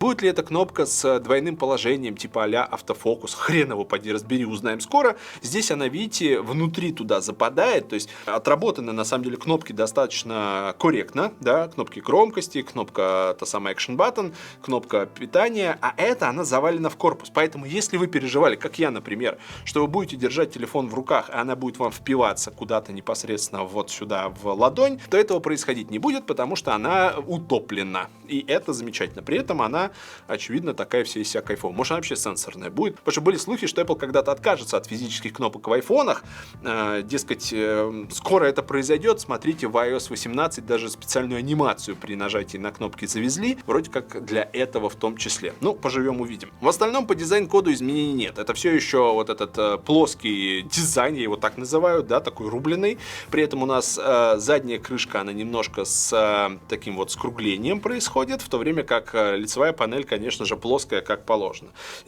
Будет ли эта кнопка с двойным положением, типа а-ля автофокус? Хрен его поди разбери, узнаем скоро. Здесь она, видите, внутри туда западает, то есть отработаны на самом деле кнопки достаточно корректно, да, кнопки громкости, кнопка та самая Action Button, кнопка питания, а это она завалена в корпус. Поэтому если вы переживали, как я, например, что вы будете держать телефон в руках, и она будет вам впиваться куда-то непосредственно вот сюда в ладонь, то этого происходить не будет, потому что она утоплена. И это замечательно. При этом она, очевидно, такая вся из себя кайфовая. Может, она вообще сенсорная будет. Потому что были слухи, что Apple когда-то откажется от физических кнопок в айфонах. Дескать, скоро это произойдет. Смотрите, в iOS 18 даже специальную анимацию при нажатии на кнопки завезли. Вроде как для этого в том числе. Ну, поживем, увидим. В остальном по дизайн-коду изменений нет. Это все еще вот этот плоский дизайн, я его так называю, да, такой рубленый. При этом у нас задняя крышка, она немножко с таким вот скруглением происходит, в то время как лицевая панель, конечно же, плоская, как положено.